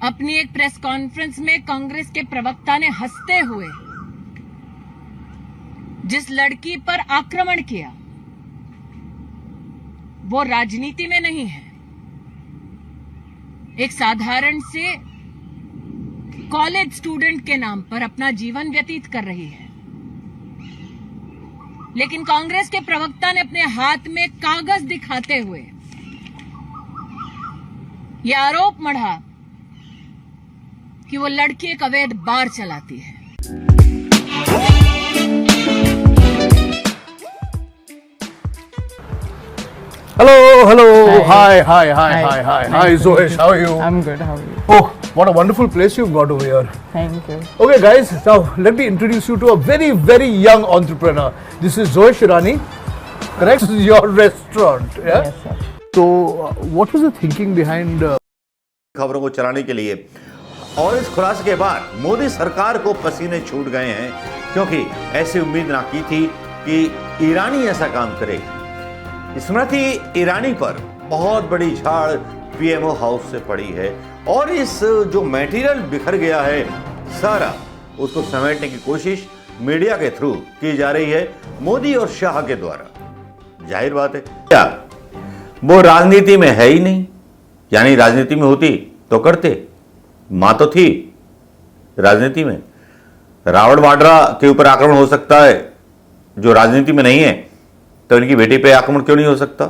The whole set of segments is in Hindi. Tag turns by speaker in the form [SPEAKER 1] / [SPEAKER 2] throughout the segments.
[SPEAKER 1] अपनी एक प्रेस कॉन्फ्रेंस में कांग्रेस के प्रवक्ता ने हंसते हुए जिस लड़की पर आक्रमण किया वो राजनीति में नहीं है, एक साधारण से कॉलेज स्टूडेंट के नाम पर अपना जीवन व्यतीत कर रही है। लेकिन कांग्रेस के प्रवक्ता ने अपने हाथ में कागज दिखाते हुए यह आरोप मढ़ा कि वो लड़की एक अवैध बार चलाती है।
[SPEAKER 2] Hello.
[SPEAKER 3] Hi.
[SPEAKER 2] Hi, Zoesh. How are you?
[SPEAKER 3] I'm good. How are you?
[SPEAKER 2] Oh, what a wonderful place you've got over here.
[SPEAKER 3] Thank you.
[SPEAKER 2] Okay, guys, now let me introduce you to a very, very young entrepreneur. This is Zoesh Irani. Correct? This is your restaurant. Yeah?
[SPEAKER 3] Yes, sir.
[SPEAKER 2] So, what was the thinking behind
[SPEAKER 4] खबरों को चलाने के लिए और इस खुलासे के बाद मोदी सरकार को पसीने छूट गए हैं, क्योंकि ऐसी उम्मीद ना की थी कि ईरानी ऐसा काम करेगी। स्मृति ईरानी पर बहुत बड़ी झाड़ पीएमओ हाउस से पड़ी है और इस जो मटेरियल बिखर गया है सारा, उसको समेटने की कोशिश मीडिया के थ्रू की जा रही है, मोदी और शाह के द्वारा। जाहिर बात है क्या वो राजनीति में है ही नहीं, यानी राजनीति में होती तो करते। मां तो थी राजनीति में, रावण वाड्रा के ऊपर आक्रमण हो सकता है जो राजनीति में नहीं है, तो इनकी बेटी पे आक्रमण क्यों नहीं हो सकता?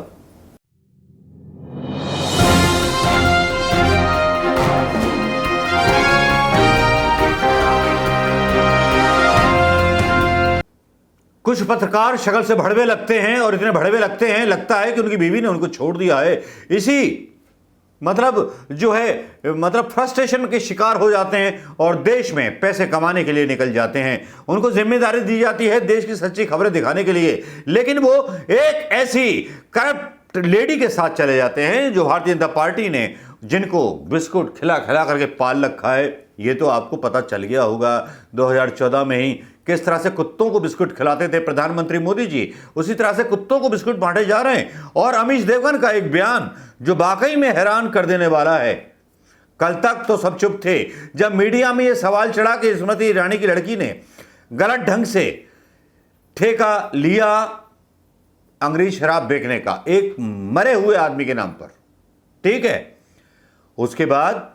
[SPEAKER 4] कुछ पत्रकार शक्ल से भड़वे लगते हैं और इतने भड़वे लगते हैं, लगता है कि उनकी बीवी ने उनको छोड़ दिया है। इसी फ्रस्ट्रेशन के शिकार हो जाते हैं और देश में पैसे कमाने के लिए निकल जाते हैं। उनको जिम्मेदारी दी जाती है देश की सच्ची खबरें दिखाने के लिए, लेकिन वो एक ऐसी करप्ट लेडी के साथ चले जाते हैं जो भारतीय जनता पार्टी ने जिनको बिस्कुट खिला खिला करके पाल रखा है। ये तो आपको पता चल गया होगा 2014 में ही किस तरह से कुत्तों को बिस्कुट खिलाते थे प्रधानमंत्री मोदी जी, उसी तरह से कुत्तों को बिस्कुट बांटे जा रहे हैं। और अमीश देवगन का एक बयान जो वाकई में हैरान कर देने वाला है। कल तक तो सब चुप थे, जब मीडिया में यह सवाल चढ़ा कि स्मृति ईरानी की लड़की ने गलत ढंग से ठेका लिया अंग्रेजी शराब बेचने का एक मरे हुए आदमी के नाम पर, ठीक है, उसके बाद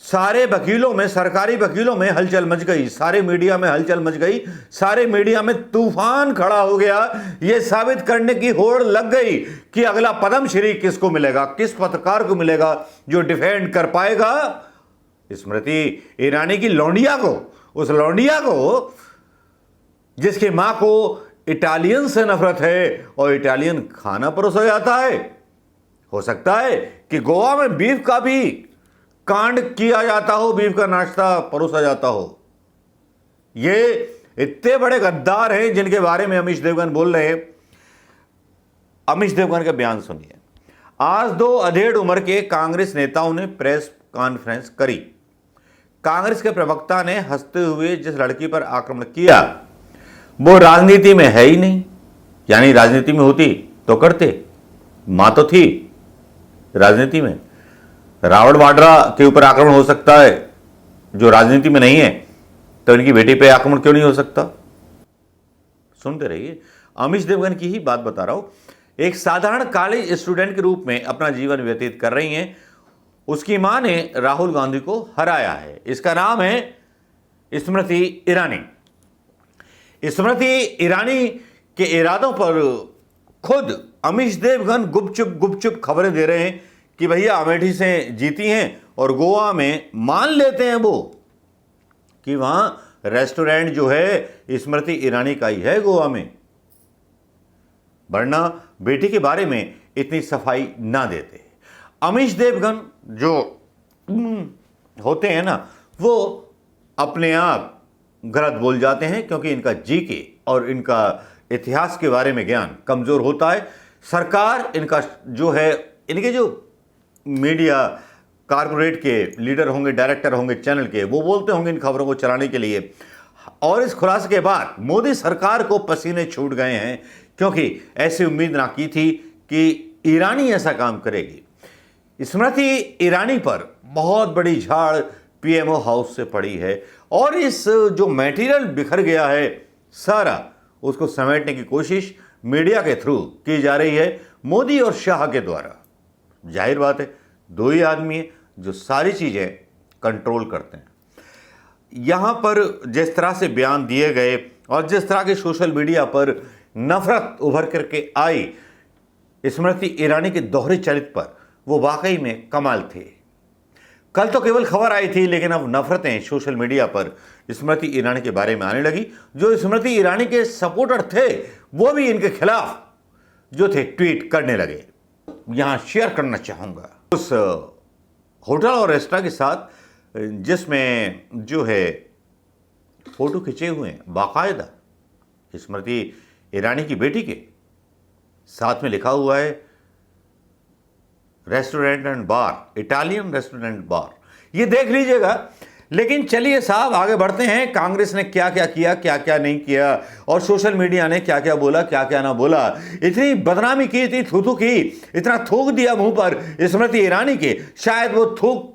[SPEAKER 4] सारे वकीलों में, सरकारी वकीलों में हलचल मच गई, सारे मीडिया में हलचल मच गई, सारे मीडिया में तूफान खड़ा हो गया। यह साबित करने की होड़ लग गई कि अगला पद्मश्री किसको मिलेगा, किस पत्रकार को मिलेगा जो डिफेंड कर पाएगा स्मृति ईरानी की लौंडिया को, उस लौंडिया को जिसकी मां को इटालियन से नफरत है और इटालियन खाना परोसा जाता है। हो सकता है कि गोवा में बीफ का भी कांड किया जाता हो, बीफ का नाश्ता परोसा जाता हो। ये इतने बड़े गद्दार हैं जिनके बारे में अमीश देवगन बोल रहे हैं। अमीश देवगन का बयान सुनिए। आज 2 अधेड़ उम्र के कांग्रेस नेताओं ने प्रेस कॉन्फ्रेंस करी। कांग्रेस के प्रवक्ता ने हंसते हुए जिस लड़की पर आक्रमण किया वो राजनीति में है ही नहीं, यानी राजनीति में होती तो करते। मां तो थी राजनीति में, रावण वाड्रा के ऊपर आक्रमण हो सकता है जो राजनीति में नहीं है, तो इनकी बेटी पे आक्रमण क्यों नहीं हो सकता? सुनते रहिए, अमीश देवगन की ही बात बता रहा हूं। एक साधारण कॉलेज स्टूडेंट के रूप में अपना जीवन व्यतीत कर रही हैं। उसकी मां ने राहुल गांधी को हराया है। इसका नाम है स्मृति ईरानी। स्मृति ईरानी के इरादों पर खुद अमीश देवगन गुपचुप खबरें दे रहे हैं कि भैया अमेठी से जीती हैं और गोवा में मान लेते हैं वो कि वहां रेस्टोरेंट जो है स्मृति ईरानी का ही है गोवा में, वरना बेटी के बारे में इतनी सफाई ना देते। अमीश देवगन जो होते हैं ना, वो अपने आप गलत बोल जाते हैं क्योंकि इनका जीके और इनका इतिहास के बारे में ज्ञान कमजोर होता है। सरकार इनका जो है, इनके जो मीडिया कारपोरेट के लीडर होंगे, डायरेक्टर होंगे चैनल के, वो बोलते होंगे इन खबरों को चलाने के लिए। और इस खुलासे के बाद मोदी सरकार को पसीने छूट गए हैं, क्योंकि ऐसी उम्मीद ना की थी कि ईरानी ऐसा काम करेगी। स्मृति ईरानी पर बहुत बड़ी झाड़ पीएमओ हाउस से पड़ी है और इस जो मटेरियल बिखर गया है सारा उसको समेटने की कोशिश मीडिया के थ्रू की जा रही है मोदी और शाह के द्वारा। जाहिर बात है दो ही आदमी है जो सारी चीजें कंट्रोल करते हैं। यहां पर जिस तरह से बयान दिए गए और जिस तरह के सोशल मीडिया पर नफरत उभर करके आई स्मृति ईरानी के दोहरे चरित्र पर, वो वाकई में कमाल थे। कल तो केवल खबर आई थी लेकिन अब नफरतें सोशल मीडिया पर स्मृति ईरानी के बारे में आने लगी। जो स्मृति ईरानी के सपोर्टर थे वो भी इनके खिलाफ जो थे ट्वीट करने लगे। यहां शेयर करना चाहूंगा उस होटल और रेस्टोरेंट के साथ जिसमें जो है फोटो खिंचे हुए हैं बाकायदा स्मृति ईरानी की बेटी के, साथ में लिखा हुआ है restaurant and bar, Italian restaurant bar. ये देख लीजिएगा। लेकिन चलिए साहब आगे बढ़ते हैं। कांग्रेस ने क्या क्या किया, क्या क्या नहीं किया और सोशल मीडिया ने क्या क्या बोला, क्या क्या ना बोला। इतनी बदनामी की, इतनी थूथू की, इतना थूक दिया मुंह पर स्मृति ईरानी के, शायद वो थूक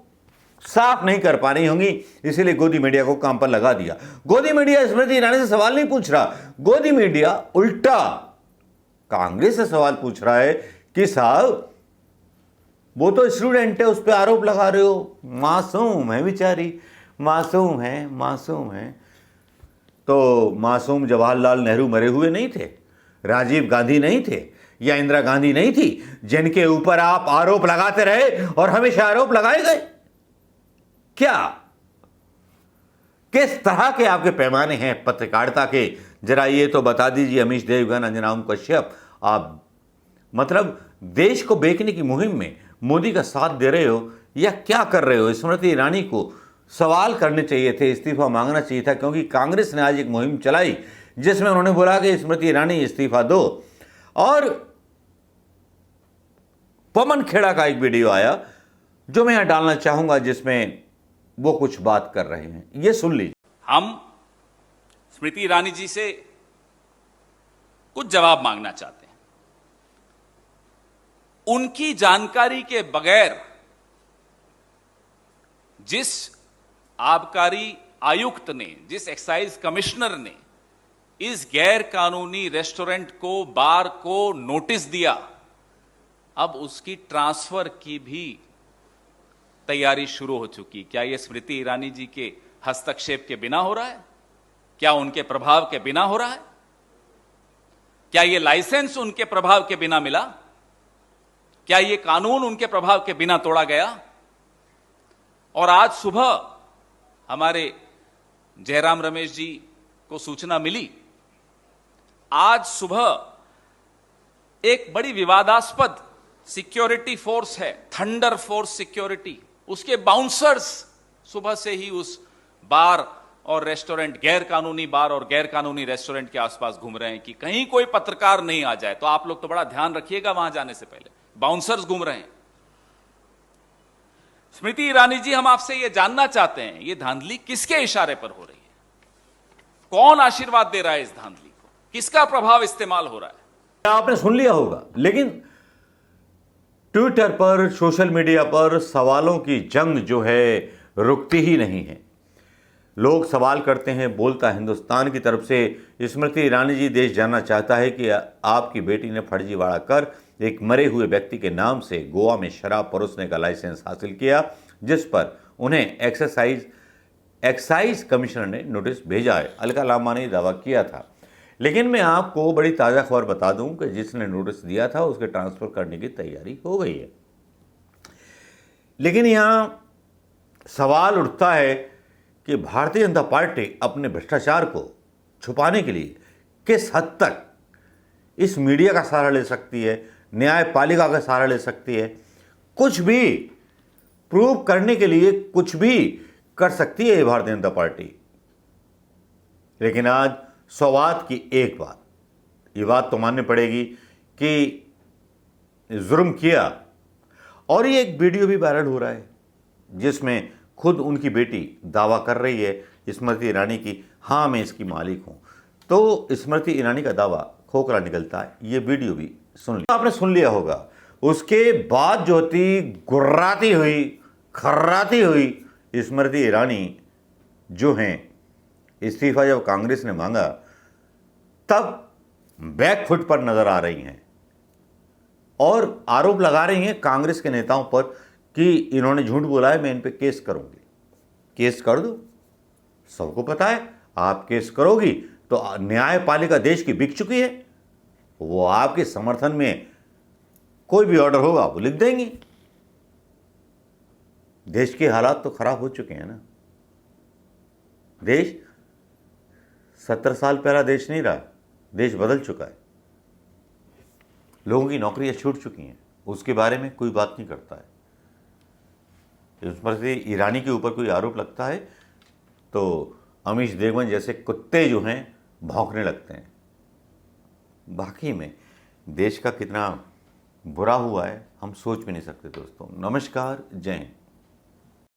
[SPEAKER 4] साफ नहीं कर पा रही होंगी, इसीलिए गोदी मीडिया को काम पर लगा दिया। गोदी मीडिया स्मृति ईरानी से सवाल नहीं पूछ रहा, गोदी मीडिया उल्टा कांग्रेस से सवाल पूछ रहा है कि साहब वो तो स्टूडेंट है, उस पर आरोप लगा रहे हो, मासूम है बेचारी, मासूम है, मासूम है। तो मासूम जवाहरलाल नेहरू मरे हुए नहीं थे, राजीव गांधी नहीं थे या इंदिरा गांधी नहीं थी जिनके ऊपर आप आरोप लगाते रहे और हमेशा आरोप लगाए गए। क्या किस तरह के आपके पैमाने हैं पत्रकारिता के, जरा ये तो बता दीजिए अमीश देवगन, अंजना ओम कश्यप। आप मतलब देश को बेचने की मुहिम में मोदी का साथ दे रहे हो या क्या कर रहे हो? स्मृति ईरानी को सवाल करने चाहिए थे, इस्तीफा मांगना चाहिए था, क्योंकि कांग्रेस ने आज एक मुहिम चलाई जिसमें उन्होंने बोला कि स्मृति ईरानी इस्तीफा दो। और पवन खेड़ा का एक वीडियो आया जो मैं यहां डालना चाहूंगा जिसमें वो कुछ बात कर रहे हैं, ये सुन लीजिए।
[SPEAKER 5] हम स्मृति ईरानी जी से कुछ जवाब मांगना चाहते हैं। उनकी जानकारी के बगैर जिस आबकारी आयुक्त ने, जिस एक्साइज कमिश्नर ने इस गैर कानूनी रेस्टोरेंट को, बार को नोटिस दिया, अब उसकी ट्रांसफर की भी तैयारी शुरू हो चुकी। क्या यह स्मृति ईरानी जी के हस्तक्षेप के बिना हो रहा है? क्या उनके प्रभाव के बिना हो रहा है? क्या यह लाइसेंस उनके प्रभाव के बिना मिला? क्या यह कानून उनके प्रभाव के बिना तोड़ा गया? और आज सुबह हमारे जयराम रमेश जी को सूचना मिली, आज सुबह एक बड़ी विवादास्पद सिक्योरिटी फोर्स है, थंडर फोर्स सिक्योरिटी, उसके बाउंसर्स सुबह से ही उस बार और रेस्टोरेंट, गैर कानूनी बार और गैर कानूनी रेस्टोरेंट के आसपास घूम रहे हैं कि कहीं कोई पत्रकार नहीं आ जाए। तो आप लोग तो बड़ा ध्यान रखिएगा वहां जाने से पहले, बाउंसर्स घूम रहे हैं। स्मृति ईरानी जी, हम आपसे यह जानना चाहते हैं, यह धांधली किसके इशारे पर हो रही है? कौन आशीर्वाद दे रहा है इस धांधली को? किसका प्रभाव इस्तेमाल हो रहा है?
[SPEAKER 4] आपने सुन लिया होगा, लेकिन ट्विटर पर, सोशल मीडिया पर सवालों की जंग जो है रुकती ही नहीं है। लोग सवाल करते हैं, बोलता हिंदुस्तान की तरफ से स्मृति ईरानी जी, देश जानना चाहता है कि आपकी बेटी ने फर्जीवाड़ा कर एक मरे हुए व्यक्ति के नाम से गोवा में शराब परोसने का लाइसेंस हासिल किया, जिस पर उन्हें एक्साइज कमिश्नर ने नोटिस भेजा है। अलका लांबा ने दावा किया था। लेकिन मैं आपको बड़ी ताज़ा खबर बता दूं कि जिसने नोटिस दिया था उसके ट्रांसफ़र करने की तैयारी हो गई है। लेकिन यहाँ सवाल उठता है कि भारतीय जनता पार्टी अपने भ्रष्टाचार को छुपाने के लिए किस हद तक इस मीडिया का सहारा ले सकती है, न्यायपालिका का सहारा ले सकती है, कुछ भी प्रूव करने के लिए कुछ भी कर सकती है ये भारतीय जनता पार्टी। लेकिन आज सौवाद की एक बात, ये बात तो माननी पड़ेगी कि जुर्म किया। और ये एक वीडियो भी वायरल हो रहा है जिसमें खुद उनकी बेटी दावा कर रही है स्मृति ईरानी की, हाँ मैं इसकी मालिक हूं। तो स्मृति ईरानी का दावा खोखला निकलता है। ये वीडियो भी सुन लिया, आपने सुन लिया होगा। उसके बाद जो थी गुर्राती हुई, खर्राती हुई स्मृति ईरानी जो हैं, इस्तीफा जब कांग्रेस ने मांगा तब बैकफुट पर नजर आ रही हैं और आरोप लगा रही हैं कांग्रेस के नेताओं पर कि इन्होंने झूठ बोला है, मैं इन पे केस करूंगी। केस कर दो, सबको पता है आप केस करोगी तो न्यायपालिका देश की बिक चुकी है, वो आपके समर्थन में कोई भी ऑर्डर होगा वो लिख देंगी। देश के हालात तो खराब हो चुके हैं ना। देश 70 साल पहला देश नहीं रहा, देश बदल चुका है, लोगों की नौकरियां छूट चुकी हैं, उसके बारे में कोई बात नहीं करता है। उस पर से ईरानी के ऊपर कोई आरोप लगता है तो अमीश देवगन जैसे कुत्ते जो हैं भौंकने लगते हैं। बाकी में देश का कितना बुरा हुआ है हम सोच भी नहीं सकते दोस्तों। नमस्कार, जय हिंद।